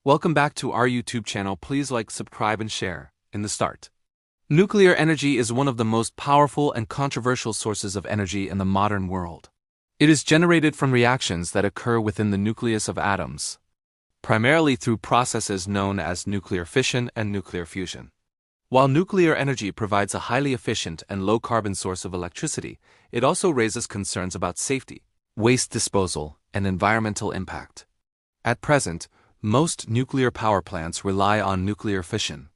Welcome back to our YouTube channel. Please like, subscribe, and share. In the start, nuclear energy is one of the most powerful and controversial sources of energy in the modern world. It is generated from reactions that occur within the nucleus of atoms, primarily through processes known as nuclear fission and nuclear fusion. While nuclear energy provides a highly efficient and low-carbon source of electricity, it also raises concerns about safety, waste disposal, and environmental impact. At present, most nuclear power plants rely on nuclear fission.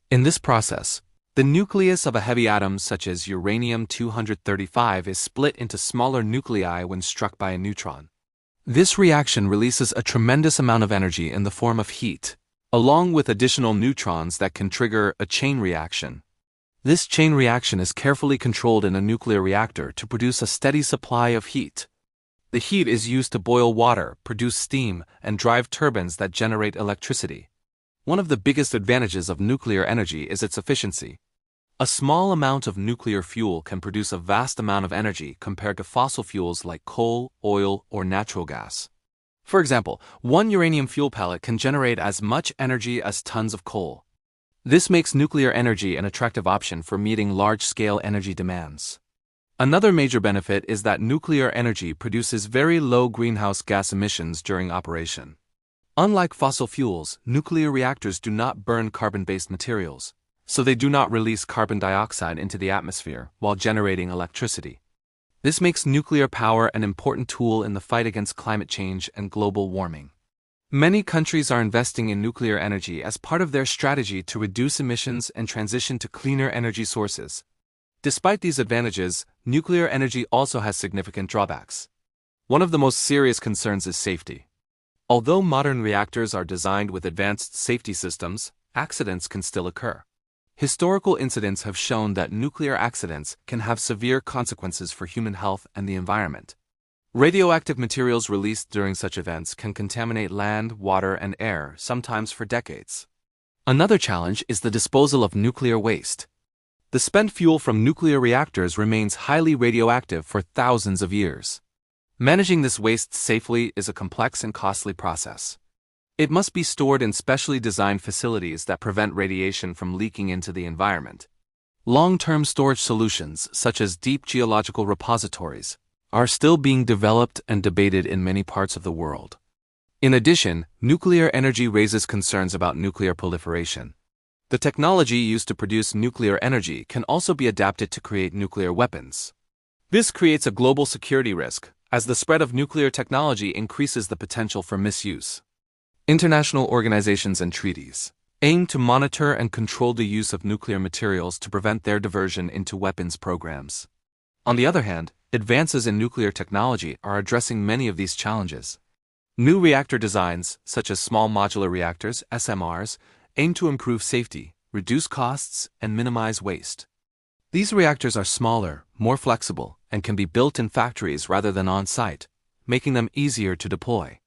In this process, the nucleus of a heavy atom such as uranium-235 is split into smaller nuclei when struck by a neutron. This reaction releases a tremendous amount of energy in the form of heat, along with additional neutrons that can trigger a chain reaction. This chain reaction is carefully controlled in a nuclear reactor to produce a steady supply of heat. The heat is used to boil water, produce steam, and drive turbines that generate electricity. One of the biggest advantages of nuclear energy is its efficiency. A small amount of nuclear fuel can produce a vast amount of energy compared to fossil fuels like coal, oil, or natural gas. For example, one uranium fuel pellet can generate as much energy as tons of coal. This makes nuclear energy an attractive option for meeting large-scale energy demands. Another major benefit is that nuclear energy produces very low greenhouse gas emissions during operation. Unlike fossil fuels, nuclear reactors do not burn carbon-based materials, so they do not release carbon dioxide into the atmosphere while generating electricity. This makes nuclear power an important tool in the fight against climate change and global warming. Many countries are investing in nuclear energy as part of their strategy to reduce emissions and transition to cleaner energy sources. Despite these advantages, nuclear energy also has significant drawbacks. One of the most serious concerns is safety. Although modern reactors are designed with advanced safety systems, accidents can still occur. Historical incidents have shown that nuclear accidents can have severe consequences for human health and the environment. Radioactive materials released during such events can contaminate land, water, and air, sometimes for decades. Another challenge is the disposal of nuclear waste. The spent fuel from nuclear reactors remains highly radioactive for thousands of years. Managing this waste safely is a complex and costly process. It must be stored in specially designed facilities that prevent radiation from leaking into the environment. Long-term storage solutions, such as deep geological repositories, are still being developed and debated in many parts of the world. In addition, nuclear energy raises concerns about nuclear proliferation. The technology used to produce nuclear energy can also be adapted to create nuclear weapons. This creates a global security risk, as the spread of nuclear technology increases the potential for misuse. International organizations and treaties aim to monitor and control the use of nuclear materials to prevent their diversion into weapons programs. On the other hand, advances in nuclear technology are addressing many of these challenges. New reactor designs, such as small modular reactors, SMRs, aim to improve safety, reduce costs, and minimize waste. These reactors are smaller, more flexible, and can be built in factories rather than on-site, making them easier to deploy.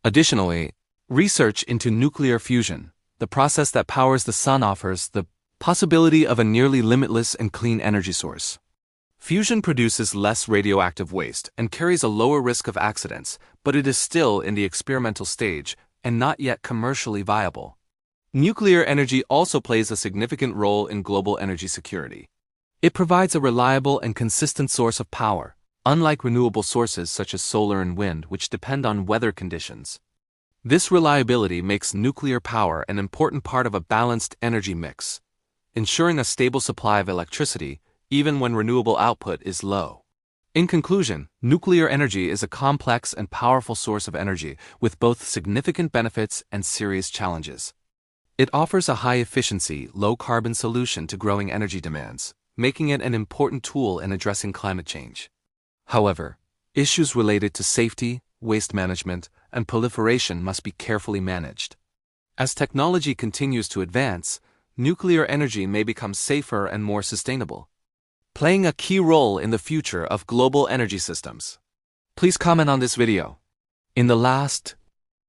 Additionally, research into nuclear fusion, the process that powers the sun, offers the possibility of a nearly limitless and clean energy source. Fusion produces less radioactive waste and carries a lower risk of accidents, but it is still in the experimental stage and not yet commercially viable. Nuclear energy also plays a significant role in global energy security. It provides a reliable and consistent source of power, unlike renewable sources such as solar and wind, which depend on weather conditions. This reliability makes nuclear power an important part of a balanced energy mix, ensuring a stable supply of electricity even when renewable output is low. In conclusion, nuclear energy is a complex and powerful source of energy with both significant benefits and serious challenges. It offers a high-efficiency, low-carbon solution to growing energy demands, making it an important tool in addressing climate change. However, issues related to safety, waste management, and proliferation must be carefully managed. As technology continues to advance, nuclear energy may become safer and more sustainable, playing a key role in the future of global energy systems. Please comment on this video. In the last